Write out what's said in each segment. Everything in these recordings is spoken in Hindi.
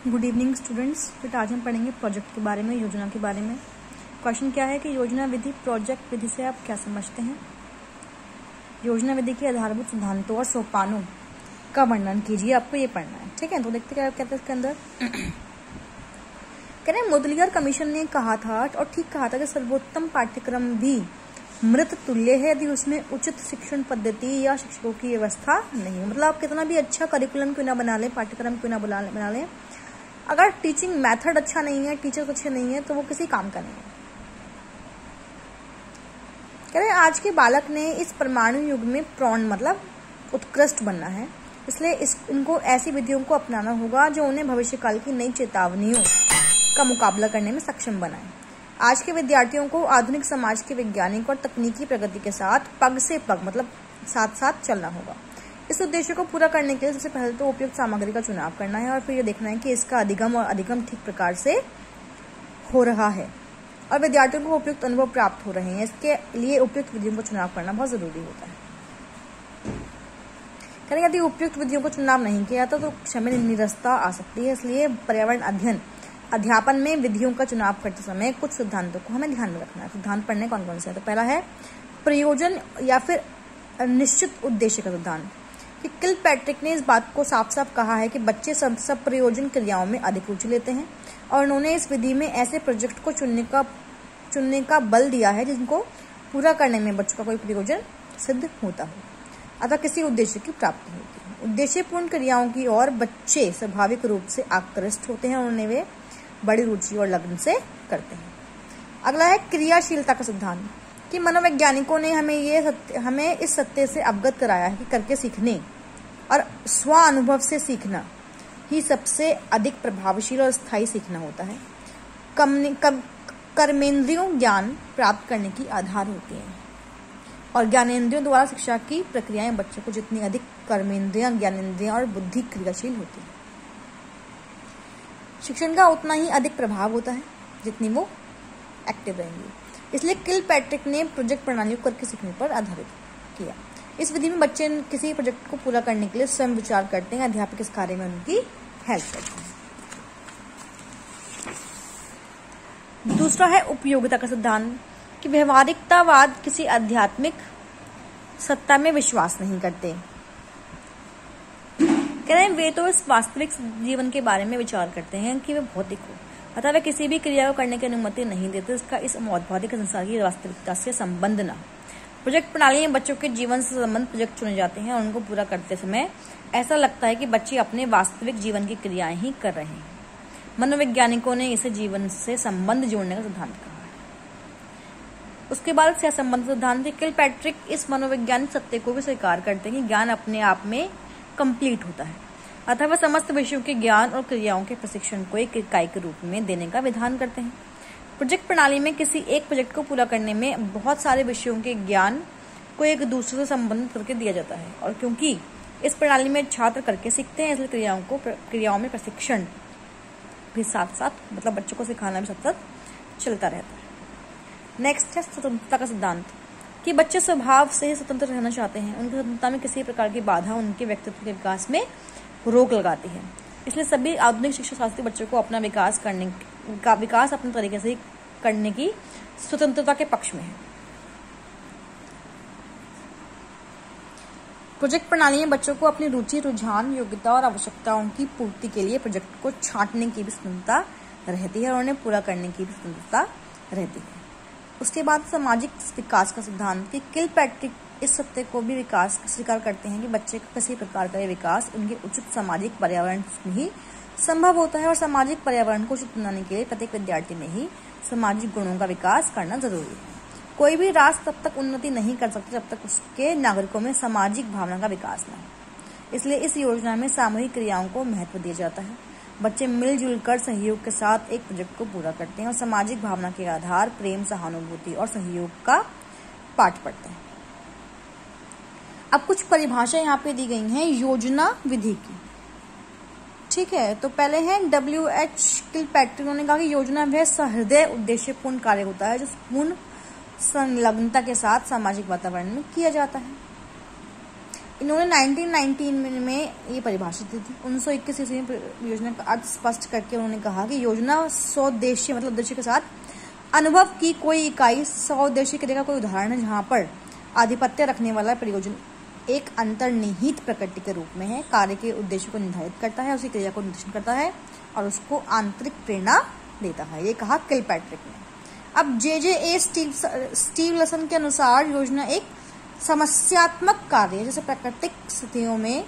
Good evening students. फिर आज हम पढ़ेंगे प्रोजेक्ट के बारे में, योजना के बारे में। क्वेश्चन क्या है कि योजना विधि प्रोजेक्ट विधि से आप क्या समझते हैं। योजना विधि के आधारभूत सिद्धांतों और सोपानों का वर्णन कीजिए। आपको ये पढ़ना है, ठीक है। तो देखते क्या कहते हैं इसके अंदर। कह रहे मुदलियार कमीशन ने कहा था और ठीक कहा था कि सर्वोत्तम पाठ्यक्रम भी मृत तुल्य है यदि उसमें उचित शिक्षण पद्धति या शिक्षकों की व्यवस्था नहीं हो। मतलब आप कितना भी अच्छा करिकुलम क्यों ना बना लें, पाठ्यक्रम क्यों ना बना लें, अगर टीचिंग मेथड अच्छा नहीं है, टीचर्स अच्छे नहीं है, तो वो किसी काम का नहीं है। कह रहे आज के बालक ने इस परमाणु युग में प्रौढ़ मतलब उत्कृष्ट बनना है, इसलिए इनको ऐसी विधियों को अपनाना होगा जो उन्हें भविष्यकाल की नई चेतावनियों का मुकाबला करने में सक्षम बनाए। आज के विद्यार्थियों को आधुनिक समाज के वैज्ञानिक और तकनीकी प्रगति के साथ पग से पग मतलब साथ साथ चलना होगा। इस उद्देश्य को पूरा करने के लिए सबसे पहले तो उपयुक्त सामग्री का चुनाव करना है और फिर ये देखना है कि इसका अधिगम और अधिगम ठीक प्रकार से हो रहा है और विद्यार्थियों को उपयुक्त अनुभव प्राप्त हो रहे हैं। इसके लिए उपयुक्त विधियों का चुनाव करना बहुत जरूरी होता है। करें यदि उपयुक्त विधियों का चुनाव नहीं किया तो क्षमा निरस्ता आ सकती है। इसलिए पर्यावरण अध्यापन में विधियों का चुनाव करते समय कुछ सिद्धांतों को हमें ध्यान में रखना है। सिद्धांत पढ़ने कौन कौन से है। तो पहला है प्रयोजन या फिर निश्चित उद्देश्य का सिद्धांत। कि किलपैट्रिक ने इस बात को साफ साफ कहा है कि बच्चे सब प्रयोजन क्रियाओं में अधिक रुचि लेते हैं और उन्होंने इस विधि में ऐसे प्रोजेक्ट को चुनने का बल दिया है जिनको पूरा करने में बच्चों का कोई प्रयोजन सिद्ध होता हो अथवा किसी उद्देश्य की प्राप्ति होती है। उद्देश्यपूर्ण क्रियाओं की ओर बच्चे स्वाभाविक रूप से आकृष्ट होते हैं और उन्हें वे बड़ी रुचि और लगन से करते हैं। अगला है क्रियाशीलता का सिद्धांत। कि मनोवैज्ञानिकों ने हमें इस सत्य से अवगत कराया है कि करके सीखने और स्व अनुभव से सीखना ही सबसे अधिक प्रभावशील और स्थायी सीखना होता है। कर्मेंद्रियों ज्ञान प्राप्त करने की आधार होती हैं और ज्ञानेंद्रियों द्वारा शिक्षा की प्रक्रियाएं बच्चों को जितनी अधिक कर्मेंद्रियां, ज्ञानेंद्रियां और बुद्धि क्रियाशील होती है, शिक्षण का उतना ही अधिक प्रभाव होता है जितनी वो एक्टिव रहेंगी। इसलिए किलपैट्रिक ने प्रोजेक्ट प्रणाली को करके सीखने पर आधारित किया। इस विधि में बच्चे किसी प्रोजेक्ट को पूरा करने के लिए स्वयं विचार करते हैं, अध्यापक इस कार्य में उनकी हेल्प करते हैं। दूसरा है उपयोगिता का सिद्धांत। कि व्यवहारिकतावाद किसी आध्यात्मिक सत्ता में विश्वास नहीं करते। कह रहे हैं वे तो इस वास्तविक जीवन के बारे में विचार करते हैं कि वे भौतिक हो अतः वे किसी भी क्रिया को करने की अनुमति नहीं देते इसका इस भौतिक संसार की वास्तविकता से संबंध न। प्रोजेक्ट प्रणाली में बच्चों के जीवन से संबंध प्रोजेक्ट चुने जाते हैं और उनको पूरा करते समय ऐसा लगता है कि बच्चे अपने वास्तविक जीवन की क्रियाएं ही कर रहे हैं। मनोवैज्ञानिकों ने इसे जीवन से संबंध जोड़ने का सिद्धांत कहा है। उसके बाद सह संबंध सिद्धांत। किलपैट्रिक इस मनोवैज्ञानिक सत्य को भी स्वीकार करते हैं कि ज्ञान अपने आप में कंप्लीट होता है अतः वह समस्त विषयों के ज्ञान और क्रियाओं के प्रशिक्षण को एक इकाई के रूप में देने का विधान करते हैं। प्रोजेक्ट प्रणाली में किसी एक प्रोजेक्ट को पूरा करने में बहुत सारे विषयों के ज्ञान को एक दूसरे से संबंधित करके दिया जाता है और क्योंकि इस प्रणाली में छात्र करके सीखते हैं इसलिए क्रियाओं में प्रशिक्षण भी साथ साथ मतलब बच्चों को सिखाना भी सतत चलता रहता है। नेक्स्ट है स्वतंत्रता का सिद्धांत। कि बच्चे स्वभाव से स्वतंत्र रहना चाहते हैं, उनकी स्वतंत्रता में किसी प्रकार की बाधा उनके व्यक्तित्व के विकास में रोक लगाती है। इसलिए सभी आधुनिक शिक्षा शास्त्री बच्चों को अपना विकास अपने तरीके से करने की स्वतंत्रता के पक्ष में है। प्रोजेक्ट प्रणाली में बच्चों को अपनी रुचि, रुझान, योग्यता और आवश्यकताओं की पूर्ति के लिए प्रोजेक्ट को छांटने की भी स्वतंत्रता रहती है और उन्हें पूरा करने की भी स्वतंत्रता रहती है। उसके बाद सामाजिक विकास का सिद्धांत। कि किलपैट्रिक इस सत्य को भी विकास स्वीकार करते हैं कि बच्चे का किसी प्रकार का विकास उनके उचित सामाजिक पर्यावरण में ही संभव होता है और सामाजिक पर्यावरण को उचित बनाने के लिए प्रत्येक विद्यार्थी में ही सामाजिक गुणों का विकास करना जरूरी है। कोई भी राष्ट्र तब तक उन्नति नहीं कर सकता जब तक उसके नागरिकों में सामाजिक भावना का विकास न हो। इसलिए इस योजना में सामूहिक क्रियाओं को महत्व दिया जाता है। बच्चे मिलजुल कर सहयोग के साथ एक प्रोजेक्ट को पूरा करते हैं और सामाजिक भावना के आधार प्रेम, सहानुभूति और सहयोग का पाठ पढ़ते हैं। अब कुछ परिभाषा यहाँ पे दी गई हैं योजना विधि की, ठीक है। तो पहले है W.H. किलपैट्रिक। उन्होंने कहा कि योजना वह सहृदय उद्देश्यपूर्ण कार्य होता है जो पूर्ण संलग्नता के साथ सामाजिक वातावरण में किया जाता है। इन्होंने 1919 में ये परिभाषित की थी। 1921 ईस्वी में योजना का अर्थ स्पष्ट करके उन्होंने कहा कि योजना स्वदेशी मतलब उद्देश्य के साथ अनुभव की कोई इकाई स्वदेशी क्रिया का कोई उदाहरण है जहाँ पर आधिपत्य रखने वाला प्रयोजन एक अंतर्निहित प्रकृति के रूप में है, कार्य के उद्देश्य को निर्धारित करता है, उसकी क्रिया को निर्देशन करता है और उसको आंतरिक प्रेरणा देता है। ये कहा किलपैट्रिक ने। अब जे स्टीवलसन के अनुसार योजना एक समस्यात्मक कार्य है जिसे प्राकृतिक स्थितियों में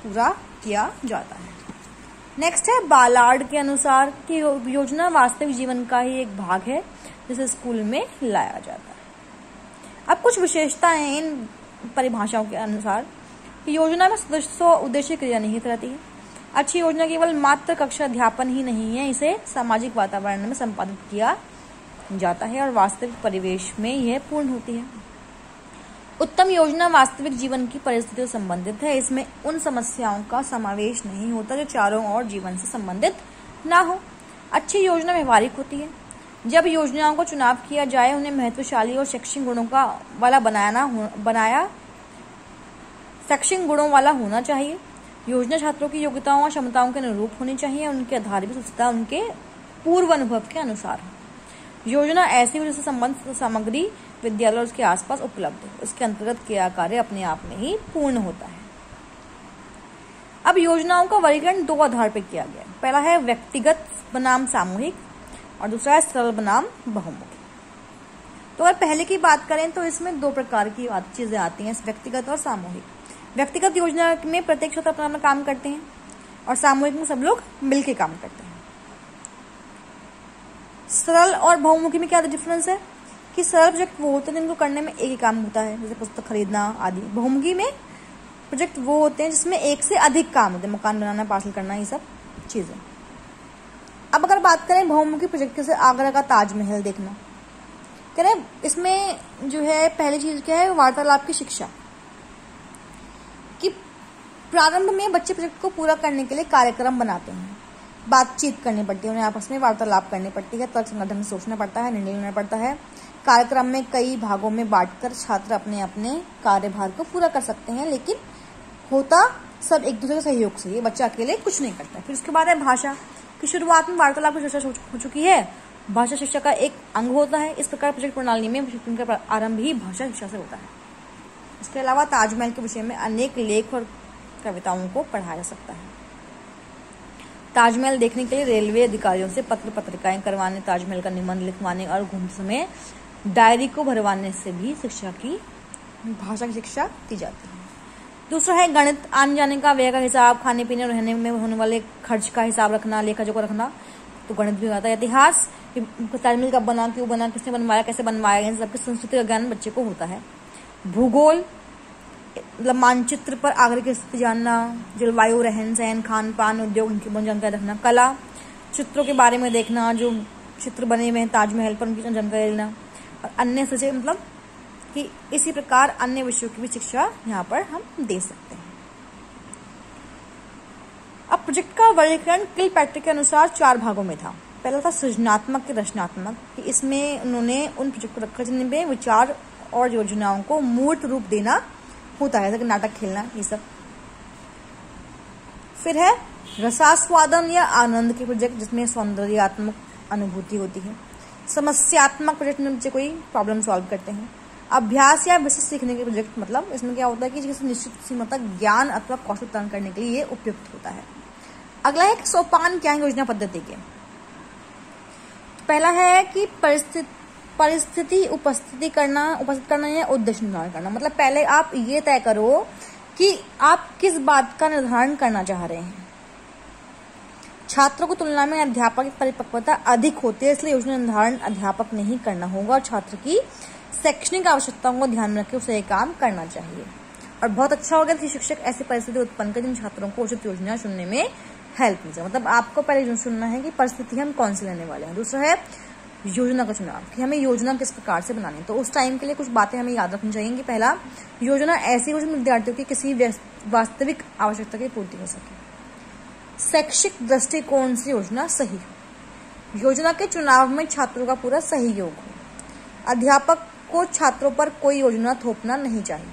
पूरा किया जाता है। नेक्स्ट है बालार्ड के अनुसार कि योजना वास्तविक जीवन का ही एक भाग है जिसे स्कूल में लाया जाता है। अब कुछ विशेषताएं हैं इन परिभाषाओं के अनुसार कि योजना में उद्देश्य क्रिया निहित रहती है। अच्छी योजना केवल मात्र कक्षा अध्यापन ही नहीं है, इसे सामाजिक वातावरण में संपादित किया जाता है और वास्तविक परिवेश में यह पूर्ण होती है। उत्तम योजना वास्तविक जीवन की परिस्थितियों से संबंधित है, इसमें उन समस्याओं का समावेश नहीं होता जो चारों ओर जीवन से संबंधित ना हो। अच्छी योजना व्यवहारिक होती है। जब योजनाओं को चुनाव किया जाए उन्हें महत्वशाली और शैक्षिक गुणों वाला होना चाहिए। योजना छात्रों की योग्यताओं और क्षमताओं के अनुरूप होनी चाहिए। उनके आधार भी सूचना उनके पूर्व अनुभव के अनुसार हो। योजना ऐसी हो जिससे संबंधित सामग्री विद्यालय और उसके आसपास उपलब्ध हो। इसके अंतर्गत किया कार्य अपने आप में ही पूर्ण होता है। अब योजनाओं का वर्गीकरण दो आधार पर किया गया है। पहला है व्यक्तिगत बनाम सामूहिक और दूसरा है सरल बनाम बहुमुखी। तो अगर पहले की बात करें तो इसमें दो प्रकार की चीजें आती हैं, व्यक्तिगत और सामूहिक। व्यक्तिगत योजना में प्रत्येक छात्र अपना काम करते हैं और सामूहिक में सब लोग मिलकर काम करते हैं। सरल और बहुमुखी में क्या डिफरेंस है कि सरल प्रोजेक्ट वो होते हैं जिनको करने में एक ही काम होता है, जैसे पुस्तक खरीदना आदि। बहुमुखी में प्रोजेक्ट वो होते हैं जिसमें एक से अधिक काम होते हैं, मकान बनाना, पार्सल करना, ये सब चीजें। अब अगर बात करें बहुमुखी प्रोजेक्ट जैसे आगरा का ताजमहल देखना, कह रहे इसमें जो है पहली चीज क्या है, वार्तालाप की शिक्षा। कि प्रारंभ में बच्चे प्रोजेक्ट को पूरा करने के लिए कार्यक्रम बनाते हैं, बातचीत करनी पड़ती है, उन्हें आपस में वार्तालाप करनी पड़ती है, तर्कसंगत ढंग से सोचना पड़ता है, निर्णय लेना पड़ता है। कार्यक्रम में कई भागों में बांटकर छात्र अपने अपने कार्यभार को पूरा कर सकते हैं, लेकिन होता सब एक दूसरे के सहयोग से, ये बच्चा अकेले कुछ नहीं करता। फिर उसके बाद है भाषा की शुरुआत में वार्तालाप की चर्चा हो चुकी है, भाषा शिक्षा का एक अंग होता है। इस प्रकार प्रोजेक्ट प्रणाली में का आरंभ ही भाषा शिक्षा से होता है। इसके अलावा ताजमहल के विषय में अनेक लेख और कविताओं को पढ़ाया जा सकता है। ताजमहल देखने के लिए रेलवे अधिकारियों से पत्र पत्रिकाएं करवाने, ताजमहल का निबंध लिखवाने और घूमते समय डायरी को भरवाने से भी शिक्षा की भाषा की शिक्षा दी जाती है। दूसरा है गणित, आने जाने का व्यय का हिसाब, खाने पीने और रहने में होने वाले खर्च का हिसाब रखना, लेखा जोखा रखना, तो गणित भी आता है। इतिहास, ताजमहल कब बना, क्यों बना, किसने बनवाया, कैसे बनवाया, इन सबके संस्कृति का ज्ञान बच्चे को होता है। भूगोल मतलब मानचित्र पर आगरा की स्थिति जानना, जलवायु, रहन सहन, खान पान, उद्योग, इनकी जानकारी रखना। कला, चित्रों के बारे में देखना, जो चित्र बने हुए हैं ताजमहल पर उनकी जानकारी लेना। और अन्य सचे मतलब कि इसी प्रकार अन्य विषयों की भी शिक्षा यहाँ पर हम दे सकते हैं। अब प्रोजेक्ट का वर्गीकरण किलपैट्रिक के अनुसार 4 भागों में था। पहला था सृजनात्मक के रचनात्मक, कि इसमें उन्होंने उन प्रोजेक्ट को रखा जिनमें विचार और योजनाओं को मूर्त रूप देना होता है, जैसे नाटक खेलना, ये सब। फिर है रसास्वादन या आनंद के प्रोजेक्ट जिसमें सौंदर्यात्मक अनुभूति होती है। समस्यात्मक प्रोजेक्ट में बच्चे कोई प्रॉब्लम सॉल्व करते हैं। अभ्यास या विशिष्ट सीखने के प्रोजेक्ट मतलब इसमें क्या होता है कि किसी निश्चित सीमा तक ज्ञान अथवा कौशल प्रदान करने के लिए ये उपयुक्त होता है। अगला है कि सोपान क्या है योजना पद्धति के। पहला है कि परिस्थिति उपस्थित करना या उद्देश्य निर्धारण करना। मतलब पहले आप ये तय करो कि आप किस बात का निर्धारण करना चाह रहे हैं। छात्रों की तुलना में अध्यापक की परिपक्वता अधिक होती है, इसलिए योजना निर्धारण अध्यापक नहीं करना होगा और छात्र की शैक्षणिक आवश्यकताओं को ध्यान में रखकर उसे ये काम करना चाहिए। और बहुत अच्छा होगा कि शिक्षक ऐसी परिस्थिति उत्पन्न कर जिन छात्रों को उचित योजना चुनने में हेल्प मिल जाए। मतलब आपको पहले सुनना है कि परिस्थिति हम कौन सी लेने वाले हैं। दूसरा है योजना का चुनाव, कि हमें योजना किस प्रकार से बनानी है। तो उस टाइम के लिए कुछ बातें हमें याद रखनी चाहिए कि पहला, योजना ऐसी हो जो विद्यार्थियों की किसी वास्तविक आवश्यकता की पूर्ति हो सके। शैक्षिक दृष्टिकोण से योजना सही हो। योजना के चुनाव में छात्रों का पूरा सहयोग हो। अध्यापक को छात्रों पर कोई योजना थोपना नहीं चाहिए।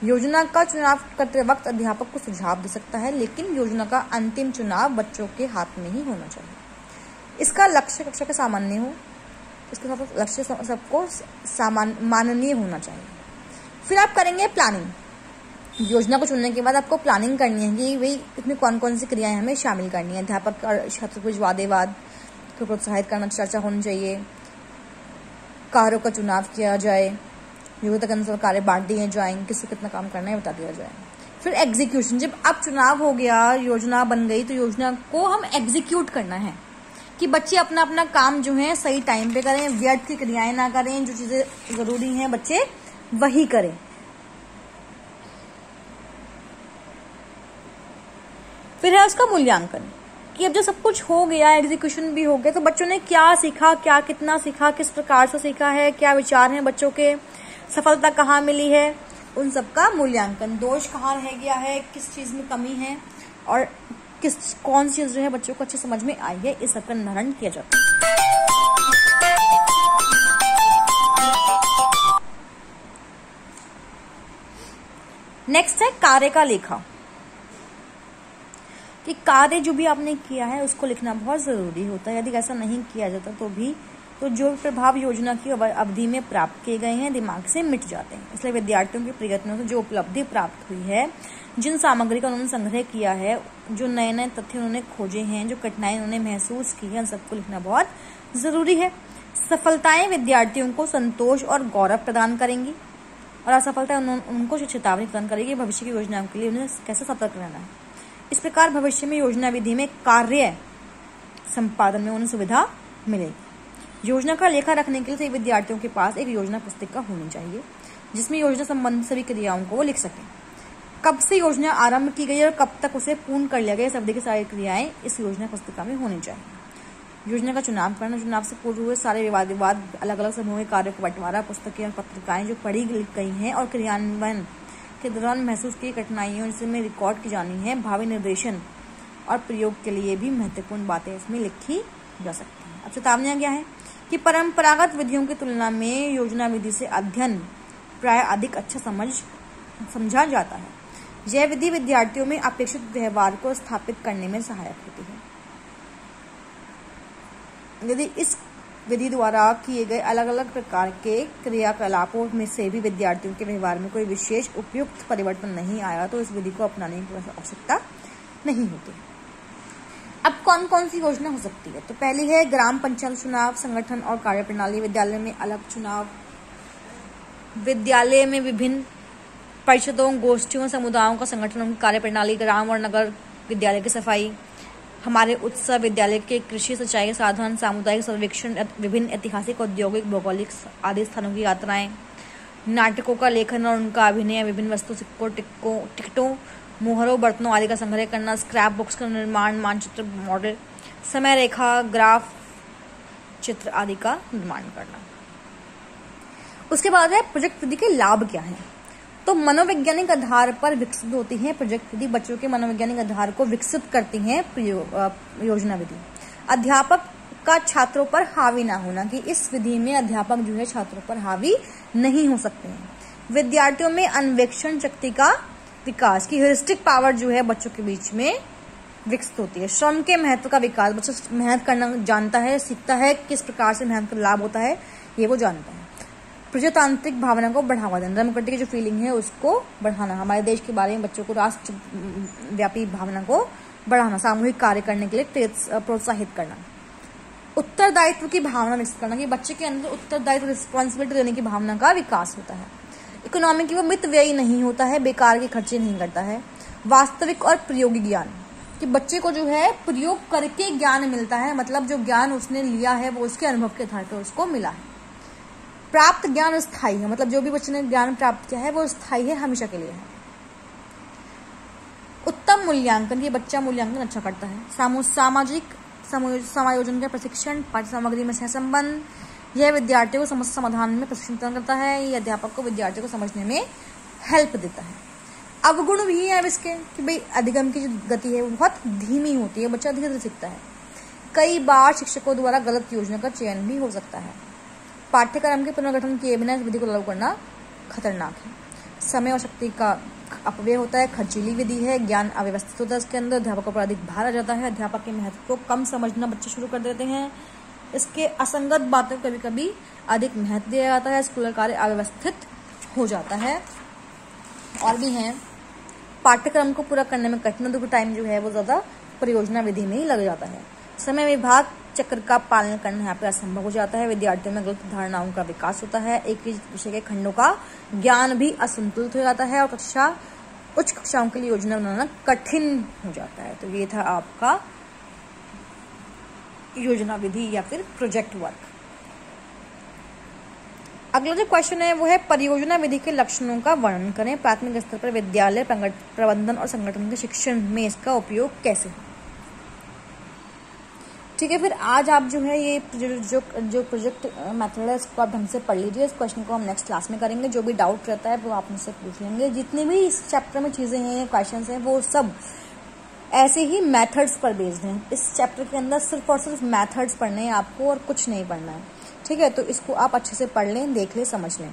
योजना का चुनाव करते वक्त अध्यापक को सुझाव दे सकता है, लेकिन योजना का अंतिम चुनाव बच्चों के हाथ में ही होना चाहिए। इसका लक्ष्य कक्षा के सामान्य हो, इसके साथ लक्ष्य सबको माननीय होना चाहिए। फिर आप करेंगे प्लानिंग। योजना को चुनने के बाद आपको प्लानिंग करनी है कि भाई इसमें कौन कौन सी क्रियाएं हमें शामिल करनी है। अध्यापक और छात्र को वादेवाद को प्रोत्साहित करना, चर्चा होनी चाहिए, कार्यों का चुनाव किया जाए, योग्यता के अनुसार कार्य बांट दिए जाएंगे, किसको कितना काम करना है बता दिया जाए। फिर एग्जीक्यूशन, जब अब चुनाव हो गया, योजना बन गई, तो योजना को हम एग्जीक्यूट करना है कि बच्चे अपना अपना काम जो है सही टाइम पे करें, व्यर्थ की क्रियाएं ना करें, जो चीजें जरूरी हैं बच्चे वही करें। फिर है उसका मूल्यांकन कि अब जब सब कुछ हो गया, एग्जीक्यूशन भी हो गया, तो बच्चों ने क्या सीखा, क्या कितना सीखा, किस प्रकार से सीखा है, क्या विचार हैं बच्चों के, सफलता कहाँ मिली है, उन सब का मूल्यांकन, दोष कहाँ रह गया है, किस चीज में कमी है और कौन सी चीज जो है बच्चों को अच्छी समझ में आई है, इस सब का निर्धारण किया जाता है। नेक्स्ट है कार्य का लेखा, कि कार्य जो भी आपने किया है उसको लिखना बहुत जरूरी होता है। यदि ऐसा नहीं किया जाता तो जो प्रभाव योजना की अवधि में प्राप्त किए गए हैं दिमाग से मिट जाते हैं। इसलिए विद्यार्थियों के प्रयत्नों से जो उपलब्धि प्राप्त हुई है, जिन सामग्री का उन्होंने संग्रह किया है, जो नए नए तथ्य उन्होंने खोजे हैं, जो कठिनाई उन्होंने महसूस की है, उन सबको लिखना बहुत जरूरी है। सफलताएं विद्यार्थियों को संतोष और गौरव प्रदान करेंगी और असफलता उनको चेतावनी प्रदान करेगी भविष्य की योजनाओं के लिए उन्हें कैसे सतर्क रहना है। इस प्रकार भविष्य में योजना विधि में कार्य संपादन में उन्हें सुविधा मिलेगी। योजना का लेखा रखने के लिए सभी विद्यार्थियों के पास एक योजना पुस्तिका होनी चाहिए, जिसमें योजना संबंधित सभी क्रियाओं को वो लिख सकें। कब से योजना आरंभ की गई और कब तक उसे पूर्ण कर लिया गया, इस अवधि की सारी क्रियाएं इस योजना पुस्तिका में होनी चाहिए। योजना का चुनाव करना, चुनाव से पूर्व हुए सारे विवाद, अलग अलग समूह के कार्यों का बंटवारा, पुस्तकें और पत्रिकाएं जो पढ़ी गई हैं और क्रियान्वयन के दौरान महसूस की कठिनाइयों जिसमें रिकॉर्ड की जानी है, भावी निर्देशन और प्रयोग के लिए भी महत्वपूर्ण बातें इसमें लिखी जा सकती हैं। अब चेतावनियां क्या है कि परंपरागत विधियों की तुलना में योजना विधि से अध्ययन प्राय अधिक अच्छा समझा जाता है। यह विधि विद्यार्थियों में अपेक्षित व्यवहार को स्थापित करने में सहायक होती है। यदि इस विधि द्वारा किए गए अलग अलग प्रकार के क्रियाकलापों में से भी विद्यार्थियों के व्यवहार में कोई विशेष उपयुक्त परिवर्तन नहीं आया तो इस विधि को अपनाने की आवश्यकता नहीं होती। अब कौन कौन सी योजना हो सकती है? तो पहली है ग्राम पंचायत चुनाव, संगठन और कार्यप्रणाली। विद्यालय में अलग चुनाव, विद्यालय में विभिन्न परिषदों, गोष्ठियों, समुदायों का संगठन, कार्यप्रणाली, ग्राम और नगर विद्यालय की सफाई, हमारे उत्सव, विद्यालय के कृषि सिंचाई साधन, सामुदायिक सर्वेक्षण, विभिन्न ऐतिहासिक, औद्योगिक, भौगोलिक आदि स्थानों की यात्राएं, नाटकों का लेखन और उनका अभिनय, विभिन्न वस्तु, सिक्कों, टिकटों, मोहरों, बर्तनों आदि का संग्रह करना, स्क्रैप बुक्स का निर्माण, मानचित्र, मॉडल, समय रेखा, ग्राफ, चित्र आदि का निर्माण करना। उसके बाद है प्रोजेक्ट विधि के लाभ क्या हैं? तो मनोवैज्ञानिक आधार पर विकसित होती है प्रोजेक्ट विधि, बच्चों के मनोवैज्ञानिक आधार को विकसित करती है योजना विधि। अध्यापक का छात्रों पर हावी ना होना, कि इस विधि में अध्यापक जो है छात्रों पर हावी नहीं हो सकते हैं। विद्यार्थियों में अन्वेषण शक्ति का विकास, की ह्यूरिस्टिक पावर जो है बच्चों के बीच में विकसित होती है। श्रम के महत्व का विकास, बच्चा मेहनत करना जानता है, सीखता है, किस प्रकार से मेहनत का लाभ होता है ये वो जानता है। प्रजातांत्रिक भावना को बढ़ावा देना, डेमोक्रेटिक की जो फीलिंग है उसको बढ़ाना, हमारे देश के बारे में बच्चों को राष्ट्रव्यापी भावना को बढ़ाना, सामूहिक कार्य करने के लिए प्रोत्साहित करना। उत्तरदायित्व की भावना विकसित करना, कि बच्चे के अंदर उत्तरदायित्व, रिस्पॉन्सिबिलिटी लेने की भावना का विकास होता है। इकोनॉमी की वो मित व्यय नहीं होता है, बेकार के खर्चे नहीं करता है। वास्तविक और प्रयोगी ज्ञान, कि बच्चे को जो है प्रयोग करके ज्ञान मिलता है, मतलब जो ज्ञान उसने लिया है वो उसके अनुभव के आधार पर उसको मिला है। प्राप्त ज्ञान स्थायी है, मतलब जो भी बच्चे ने ज्ञान प्राप्त किया है वो स्थायी है, हमेशा के लिए है। उत्तम मूल्यांकन, ये बच्चा मूल्यांकन अच्छा करता है। सामाजिक समायोजन का प्रशिक्षण, पाठ्य सामग्री में सहसंबंध, यह विद्यार्थियों को समस्या समाधान में प्रशिक्षण प्रदान करता है। यह अध्यापक को विद्यार्थियों को समझने में हेल्प देता है। अवगुण भी है अब इसके, कि भाई अधिगम की जो गति है वो बहुत धीमी होती है, बच्चा धीरे धीरे सीखता है। कई बार शिक्षकों द्वारा गलत योजना का चयन भी हो सकता है। पाठ्यक्रम के पुनर्गठन किए बिना इस विधि को लागू करना खतरनाक है। समय और शक्ति का अपव्यय होता है, खर्चीली विधि है, ज्ञान अव्यवस्थित होता है इसके अंदर, अध्यापकों पर अधिक भार आ जाता है, अध्यापक के महत्व को कम समझना बच्चे शुरू कर देते हैं, इसके असंगत बातों को कभी कभी अधिक महत्व दिया जाता है, स्कूल कार्य अव्यवस्थित हो जाता है। और भी हैं, पाठ्यक्रम को पूरा करने में कठिनाई का टाइम जो है वो ज़्यादा परियोजना विधि में ही लग जाता है, समय विभाग चक्र का पालन करना यहाँ पे असंभव हो जाता है, विद्यार्थियों में गलत धारणाओं का विकास होता है, एक ही विषय के खंडों का ज्ञान भी असंतुलित हो जाता है और उच्च कक्षाओं के लिए योजना बनाना कठिन हो जाता है। तो ये था आपका योजना विधि या फिर प्रोजेक्ट वर्क। अगला जो क्वेश्चन है वो है परियोजना विधि के लक्षणों का वर्णन करें, प्राथमिक स्तर पर विद्यालय प्रबंधन और संगठन के शिक्षण में इसका उपयोग कैसे हो। ठीक है, फिर आज आप जो है ये जो प्रोजेक्ट मेथड है इसको आप ढंग से पढ़ लीजिए। इस क्वेश्चन को हम नेक्स्ट क्लास में करेंगे। जो भी डाउट रहता है वो आप मुझसे पूछ लेंगे। जितनी भी इस चैप्टर में चीज़ें हैं, क्वेश्चंस हैं, वो सब ऐसे ही मेथड्स पर बेस्ड हैं। इस चैप्टर के अंदर सिर्फ और सिर्फ मेथड्स पढ़ने हैं आपको और कुछ नहीं पढ़ना है। ठीक है, तो इसको आप अच्छे से पढ़ लें, देख लें, समझ लें।